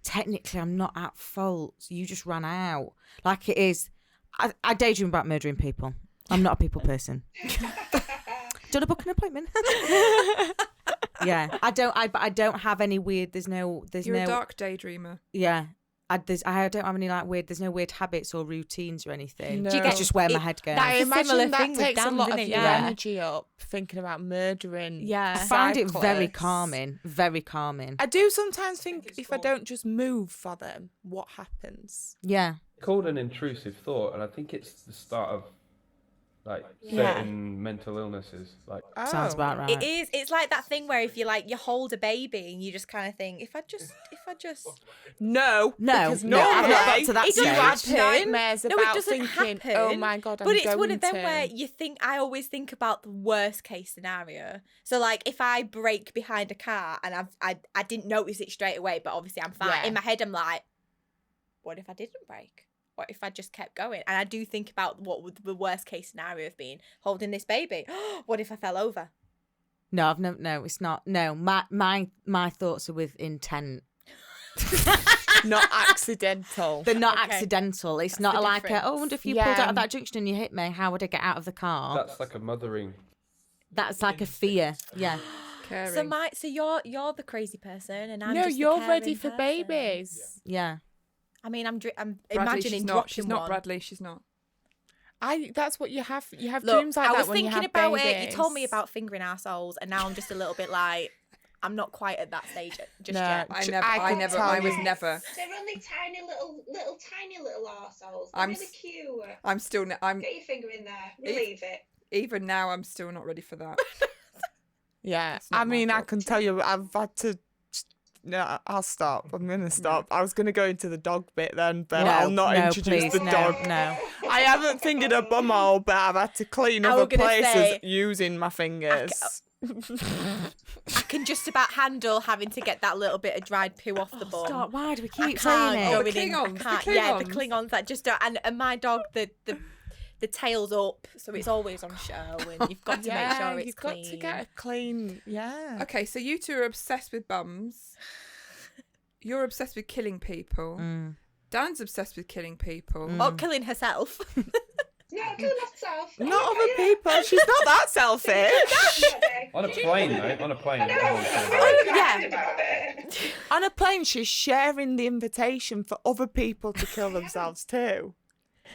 technically I'm not at fault. You just ran out. Like it is. I daydream about murdering people. I'm not a people person. Done a book an appointment. Yeah, I don't have any weird. You're a dark daydreamer. Yeah, I don't have any like weird. There's no weird habits or routines or anything. No. Do you get just where my head goes? I That's a similar imagine thing that with takes a Dan's, lot isn't of it? your Yeah. energy up thinking about murdering. Yeah. I find it very cyclists. calming. Very calming. I do sometimes think if I don't just move for them, what happens? Yeah. Called an intrusive thought, and I think it's the start of like certain mental illnesses. Like Sounds about right. It is. It's like that thing where if you hold a baby and you just kind of think, if I just. No, No, because no, I've not got normally to that It you doesn't have stage. happen. nightmares No, it about doesn't thinking, happen. oh my God, I'm But it's going one of them to. where you think. I always think about the worst case scenario. So like if I brake behind a car and I didn't notice it straight away, but obviously I'm fine. Yeah. In my head, I'm like, what if I didn't brake? What if I just kept going? And I do think about what would the worst case scenario have been holding this baby. What if I fell over? No, no, it's not. No, my thoughts are with intent. Not accidental. They're not Okay. accidental. It's That's not the like, difference. oh, I wonder if you pulled Yeah. out of that junction and you hit me, how would I get out of the car? that's like a mothering. That's like a fear. Yeah. Caring. So you're the crazy person, and I'm no, just the you're caring ready for person. babies. Yeah. I mean, I'm Bradley, imagining she's not. dropping She's not one. Bradley. She's not. That's what you have. You have Look, dreams like I that was when you thinking have about babies. it. You told me about fingering assholes, and now I'm just a little bit like, I'm not quite at that stage just No. yet. I could never. tell I was you. never. They're only tiny little arseholes. They're I'm really s- cute. I'm still. I'm Get your finger in there. Relieve it. even now. I'm still not ready for that. Yeah, That's not I my mean, I job. can tell you, I've had to. No, I'll stop. I'm gonna stop. I was gonna go into the dog bit then, but I'll not introduce please, the no, dog. No. I haven't fingered a bumhole, but I've had to clean I other was gonna places say- using my fingers. I can just about handle having to get that little bit of dried poo off the bum. Stop. Why do we I keep can't saying go it? the in. I Klingons, the can't. Yeah, the Klingons. Klingons that just don't. And my dog, the tail's up, so it's always on show, and you've got to make sure it's you've clean. got to get a clean. Yeah. Okay, so you two are obsessed with bums. You're obsessed with killing people. Mm. Dan's obsessed with killing people. Or killing herself. No, kill myself. Not other people. She's not that selfish. On a plane, though. On a plane. Yeah. On a plane, she's sharing the invitation for other people to kill themselves too.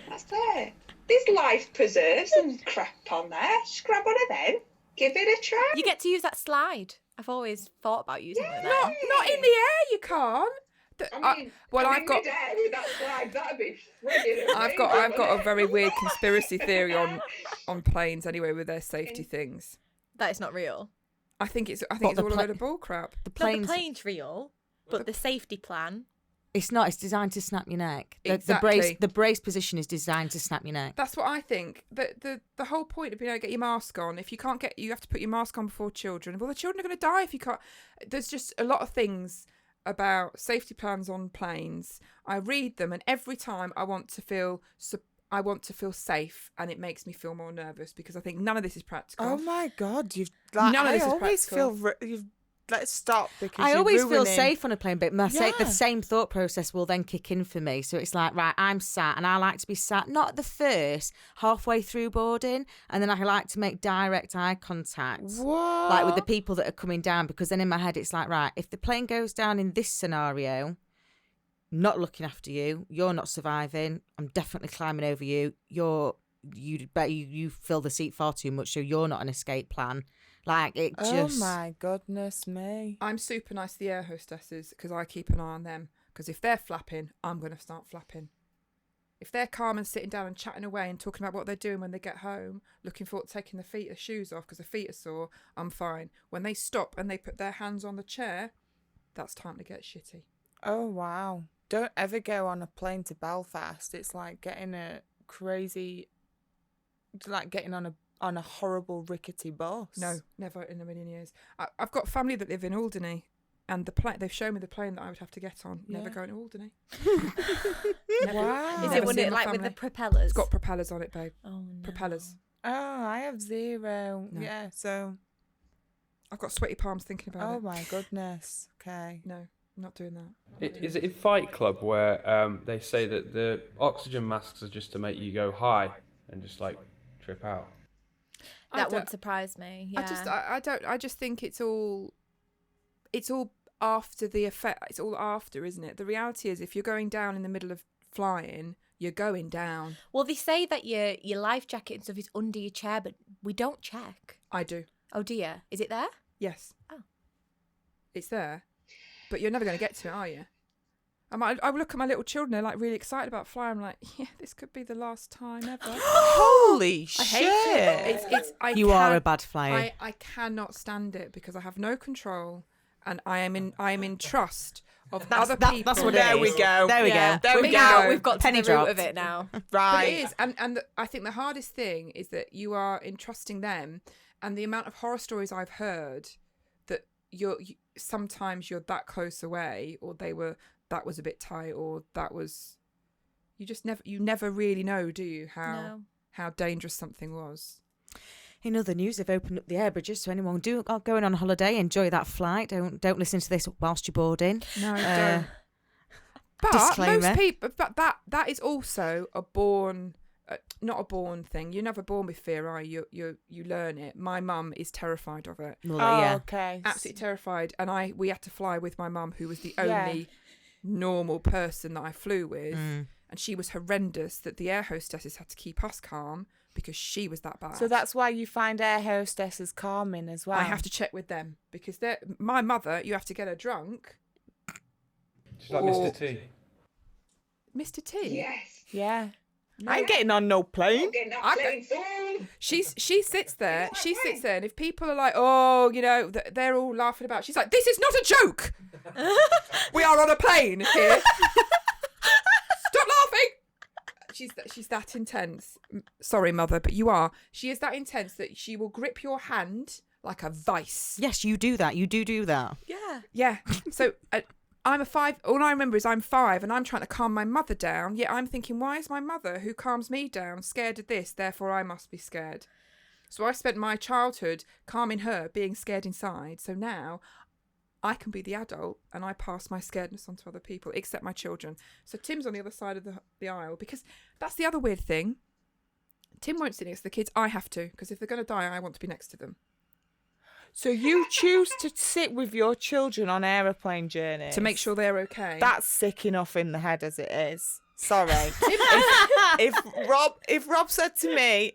That's fair. There's life preserves and crap on there. Just grab one of them. Give it a try. You get to use that slide. I've always thought about using it. Not in the air. You can't. I've got. with that slide, that'd be friggin' I've got a very weird conspiracy theory on planes anyway with their safety things. That is not real. I think it's But all the a pla- load of bull crap. The No, the plane's plane's real, but the safety plan. It's not. It's designed to snap your neck. Exactly. The brace position is designed to snap your neck. That's what I think. The whole point of being able to get your mask on, if you can't get, you have to put your mask on before children. Well, the children are going to die if you can't. There's just a lot of things about safety plans on planes. I read them, and every time I want to feel I want to feel safe, and it makes me feel more nervous because I think none of this is practical. Oh my God, you've like, None of this I is always practical. feel you've. Let's stop because I you're always feel ruining- safe on a plane, but the Yeah. same thought process will then kick in for me. So it's like, right, I'm sat, and I like to be sat not at the first, halfway through boarding, and then I like to make direct eye contact, What? like with the people that are coming down, because then in my head it's like, right, if the plane goes down in this scenario, not looking after you, you're not surviving. I'm definitely climbing over you. You fill the seat far too much, so you're not an escape plan. Like it just. Oh my goodness me. I'm super nice to the air hostesses because I keep an eye on them. Because if they're flapping, I'm going to start flapping. If they're calm and sitting down and chatting away and talking about what they're doing when they get home, looking forward to taking their shoes off because their feet are sore, I'm fine. When they stop and they put their hands on the chair, that's time to get shitty. Oh wow. Don't ever go on a plane to Belfast. It's like getting a crazy, like getting on a horrible rickety bus. No, never in a million years. I've got family that live in Alderney, and they've shown me the plane that I would have to get on. Never Yeah. going to Alderney. Wow. Is Never it one seen it my like with family. the propellers? It's got propellers on it, babe. Oh, no. Propellers. Oh, I have 0. No. Yeah, so. I've got sweaty palms thinking about Oh it. my goodness. Okay. No, I'm not doing that. Is it in Fight Club where they say that the oxygen masks are just to make you go high and just like trip out? I That don't- would surprise me. Yeah. I just think it's all after the effect. It's all after, isn't it? The reality is, if you're going down in the middle of flying, you're going down. Well, they say that your life jacket and stuff is under your chair, but we don't check. I do. Oh dear, is it there? Yes. Oh. It's there, but you're never going to get to it, are you? I look at my little children; they're like really excited about flying. I'm like, yeah, this could be the last time ever. Holy I shit. hate it. You are a bad flyer. I cannot stand it because I have no control, and I am in trust of other people. That's what There it we is. go. There we Yeah. go. There we Bingo. go. We've got to Penny the root dropped. of it now. But Right. it is, and I think the hardest thing is that you are entrusting them, and the amount of horror stories I've heard that sometimes you're that close away, or that was a bit tight, or that was you never really know, do you, how dangerous something was. In other news, they've opened up the air bridges, so anyone going on holiday, enjoy that flight. Don't listen to this whilst you're boarding. No, don't. But disclaimer. most people, but that is also a born, not a born thing. You're never born with fear, are you? You learn it. My mum is terrified of it, Well, Oh, yeah. okay. absolutely terrified. And we had to fly with my mum, who was the Yeah. only normal person that I flew with, Mm. and she was horrendous. That the air hostesses had to keep us calm because she was that bad. So that's why you find air hostesses calming as well. I have to check with them because my mother. You have to get her drunk. Just like Or- Mr. T. Mr. T. Yes. Yeah. No. I ain't getting on no plane. I'm getting that I plane soon. She sits there. She sits there, and if people are like, "Oh, they're all laughing about," she's like, "This is not a joke. We are on a plane here. Stop laughing." She's that intense. Sorry, mother, but you are. She is that intense that she will grip your hand like a vice. Yes, you do that. You do that. Yeah. Yeah. So I'm a 5. All I remember is I'm 5 and I'm trying to calm my mother down. Yet I'm thinking, why is my mother, who calms me down, scared of this? Therefore, I must be scared. So I spent my childhood calming her, being scared inside. So now I can be the adult and I pass my scaredness on to other people, except my children. So Tim's on the other side of the aisle, because that's the other weird thing. Tim won't sit next to the kids. I have to, because if they're going to die, I want to be next to them. So you choose to sit with your children on aeroplane journeys To make sure they're okay. That's sick enough in the head as it is. Sorry. if Rob said to me,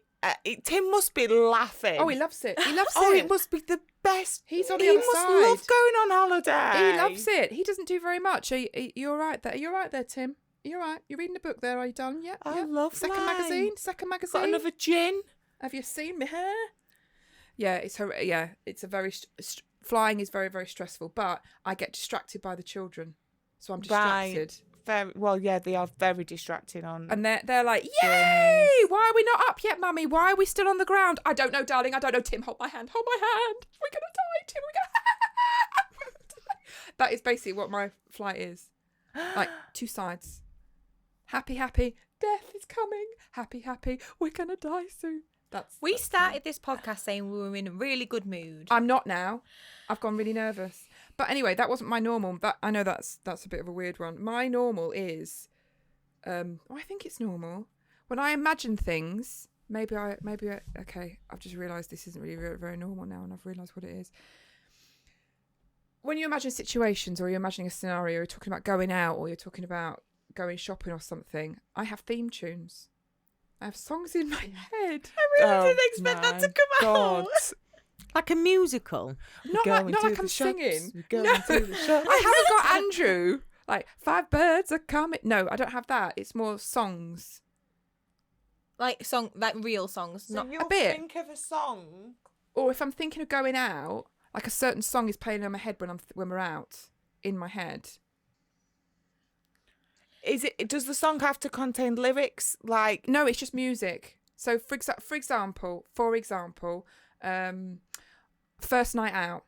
Tim must be laughing. Oh, he loves it. He loves Oh, it. it must be the best. He's on the he other must side. love going on holiday. He loves it. He doesn't do very much. Are you all right there? Are you all right there, Tim? Are you all right? You're reading a book there, are you done? Yeah. I yeah. love Second flying. magazine. Second magazine. Got another gin. Have you seen my hair? Yeah, it's a very flying is very, very stressful, but I get distracted by the children, so I'm distracted. Right. Very well, yeah, they are very distracting on. And they're like, yay! Why are we not up yet, Mummy? Why are we still on the ground? I don't know, darling. I don't know. Tim, hold my hand. Hold my hand. We're gonna die, Tim. We're gonna die. That is basically what my flight is. Like 2 sides. Happy, death is coming. Happy, happy, we're gonna die soon. That's We that's started this podcast saying we were in a really good mood. I'm not now. I've gone really nervous. But anyway, that wasn't my normal. That I know that's a bit of a weird one. My normal is, I think it's normal when I imagine things. Okay. I've just realised this isn't really very, very normal now, and I've realised what it is. When you imagine situations, or you're imagining a scenario, you're talking about going out, or you're talking about going shopping or something. I have theme tunes. I have songs in my head. I really didn't expect that to come out. Like a musical. Not like I'm singing. No, I haven't got Andrew. Like 5 birds are coming. No, I don't have that. It's more songs. Like real songs, So not you'll a bit. think of a song. Or if I'm thinking of going out, like a certain song is playing in my head when we're out, in my head. Does the song have to contain lyrics? Like, No, it's just music. So for example, first night out.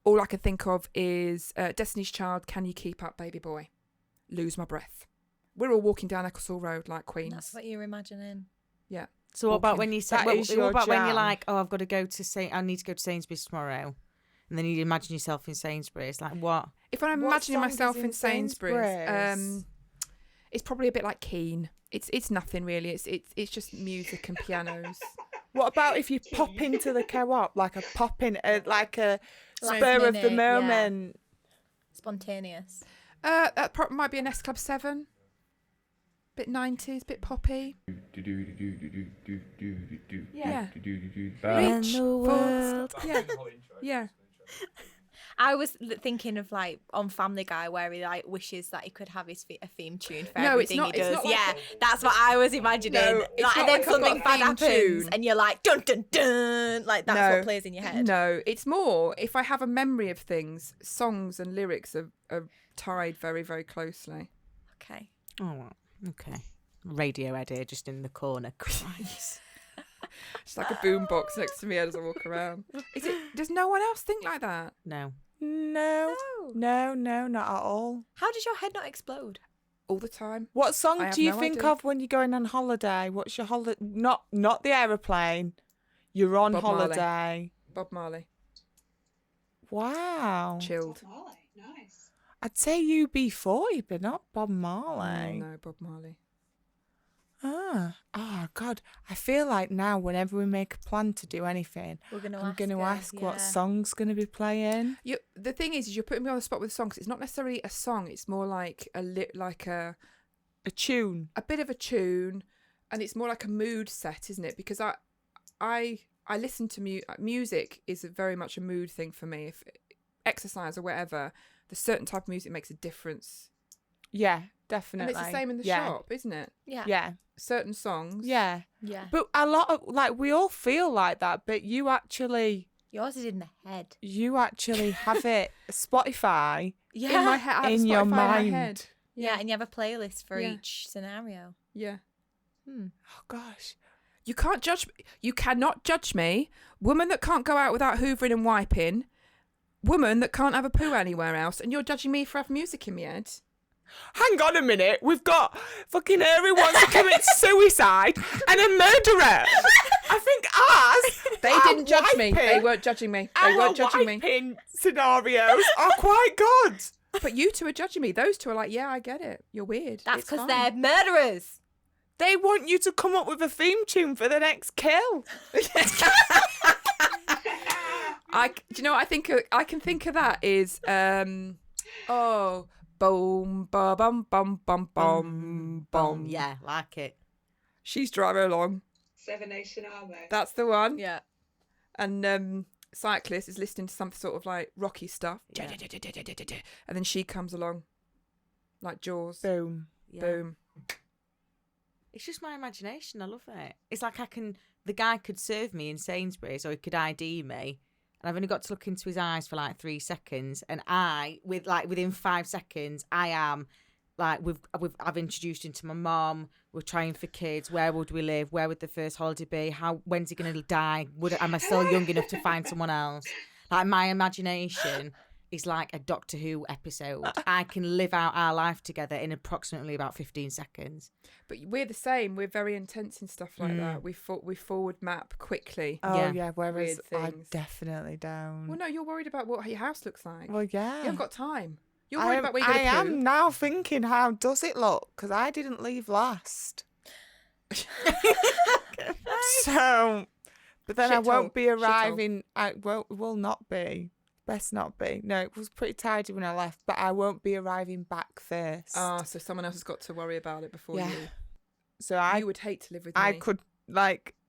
All I can think of is Destiny's Child, Can You Keep Up, Baby Boy? Lose My Breath. We're all walking down Ecclesall Road like queens. that's what you're imagining. Yeah. So what about when you say, That what is your about when you're jam. like, oh, I need to go to Sainsbury's tomorrow, and then you imagine yourself in Sainsbury's, like what? If I'm What imagining song is myself in in Sainsbury's, Sainsbury's? it's probably a bit like Keane. It's nothing really. It's just music and pianos. what about if you pop into the co-op, like a pop in, like a Last spur of the minute, yeah. moment? Spontaneous. That might be an S Club 7. Bit 90s, bit poppy. Yeah. When Reach the for- world- Yeah. Yeah. I was thinking of like on Family Guy where he like wishes that he could have a theme tune for No, it's everything not- he it's does. not like Yeah, that's what I was imagining. No, it's Like, not and then like I've got something a bad theme happens, tune. and you're like dun dun dun. Like that's No. what plays in your head. No, it's more if I have a memory of things, songs and lyrics are tied very, very closely. Okay. Oh, well, okay. Radiohead here, just in the corner. Christ. It's like a boombox next to me as I walk around. Does no one else think like that? No. No, not at all. How does your head not explode? All the time. What I song have do you no think idea. of when you're going on holiday? What's your holiday? Not the aeroplane. You're on Bob Marley. holiday. Bob Marley. Wow. Chilled. Molly, nice. I'd say UB40, but not Bob Oh, Marley. no, Bob Marley. Oh God. I feel like now whenever we make a plan to do anything, We're gonna I'm ask going to her, ask what yeah. song's going to be playing. The thing is you're putting me on the spot with songs. It's not necessarily a song. It's more like a tune. a bit of a tune, and it's more like a mood set, isn't it? Because I listen to music is very much a mood thing for me. If exercise or whatever, the certain type of music makes a difference, Yeah, definitely. and it's the same in the Yeah. shop, isn't it? Yeah. Yeah. Certain songs. Yeah. Yeah. But a lot of we all feel like that, but you actually Yours is in the head. have it Spotify Yeah. In my head, I have in Spotify your in my mind. head. Yeah, and you have a playlist for Yeah. each scenario. Yeah. Oh gosh. You can't judge. You cannot judge me. Woman that can't go out without hoovering and wiping. Woman that can't have a poo anywhere else, and you're judging me for having music in my head. Hang on a minute. We've got fucking Harry wants to commit suicide and a murderer. I think ours. They our didn't judge me. They wiping- weren't judging me. They our weren't judging me. wiping scenarios are quite good. But you two are judging me. Those two are like, yeah, I get it. You're weird. That's It's because fine." they're murderers. They want you to come up with a theme tune for the next kill. Do you know what I think? I can think of that is boom ba bum bum bum bum bum. Yeah, like it. She's driving along. Seven Nation Army. That's the one. Yeah. And cyclist is listening to some sort of like rocky stuff. Yeah. And then she comes along, like Jaws. Boom. Yeah. Boom. It's just my imagination. I love it. It's like the guy could serve me in Sainsbury's, or he could ID me, and I've only got to look into his eyes for like 3 seconds, and within 5 seconds, I am like I've introduced him to my mum. We're trying for kids. Where would we live? Where would the first holiday be? When's he going to die? Am I still young enough to find someone else? Like my imagination is like a Doctor Who episode. I can live out our life together in approximately about 15 seconds. But we're the same. We're very intense in stuff like that. We forward map quickly. Oh, Yeah. whereas Weird I things. definitely don't. Well, no, you're worried about what your house looks like. Well, yeah. You haven't got time. You're worried about where you're I going to poo. am now thinking, how does it look? Because I didn't leave last. So, but then I Shithole. won't be Shithole. arriving. I will not be. Best not be. No, it was pretty tidy when I left, but I won't be arriving back first. Ah, so someone else has got to worry about it before Yeah. you. So I You would hate to live with me. I could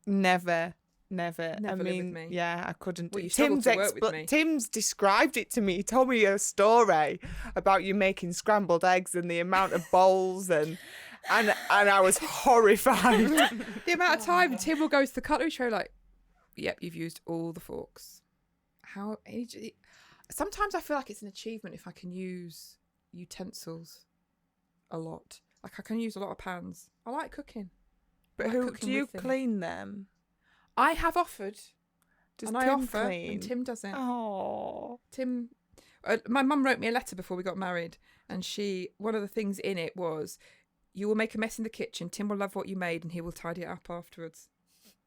never. Never I live with mean, me. yeah, I couldn't. Well, you struggle to work with me. Tim's described it to me. He told me a story about you making scrambled eggs and the amount of bowls and I was horrified. The amount of time Tim will go to the cutlery tray like, yep, you've used all the forks. How? Sometimes I feel like it's an achievement if I can use utensils a lot. Like I can use a lot of pans. I like cooking. But I who cook do them you with them. clean them? I have offered, Does and I Tim offer, clean? and Tim doesn't. Oh, Tim, my mum wrote me a letter before we got married, and one of the things in it was, you will make a mess in the kitchen. Tim will love what you made, and he will tidy it up afterwards.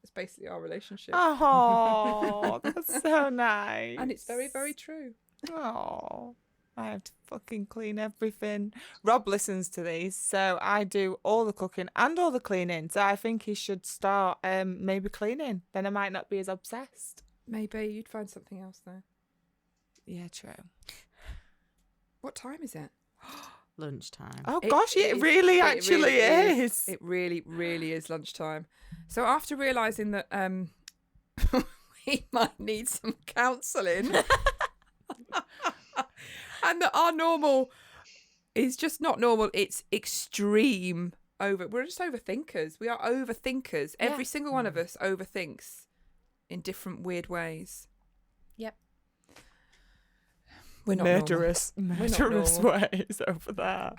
It's basically our relationship, oh, that's so nice. and it's very, very true. Oh, I have to fucking clean everything. Rob listens to these, so I do all the cooking and all the cleaning. So I think he should start maybe cleaning. Then I might not be as obsessed. Maybe you'd find something else there. Yeah, true. What time is it? Lunchtime. Oh gosh, it is. really It actually really is. It really, really is lunchtime. So after realising that we might need some counselling and that our normal is just not normal, it's extreme we're just overthinkers. We are overthinkers. Yeah. Every single one of us overthinks in different weird ways. Yep. We're not normal. murderous normal. ways over there.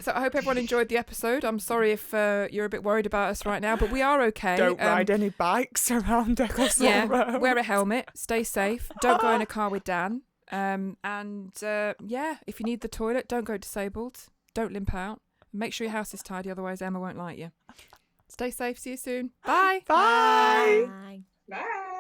So I hope everyone enjoyed the episode. I'm sorry if you're a bit worried about us right now, but we are okay. Don't ride any bikes around Eccleston Road. Wear a helmet, stay safe, don't go in a car with Dan. If you need the toilet, don't go disabled, don't limp out. Make sure your house is tidy, otherwise Emma won't like you. Stay safe, see you soon. Bye. Bye. Bye. Bye.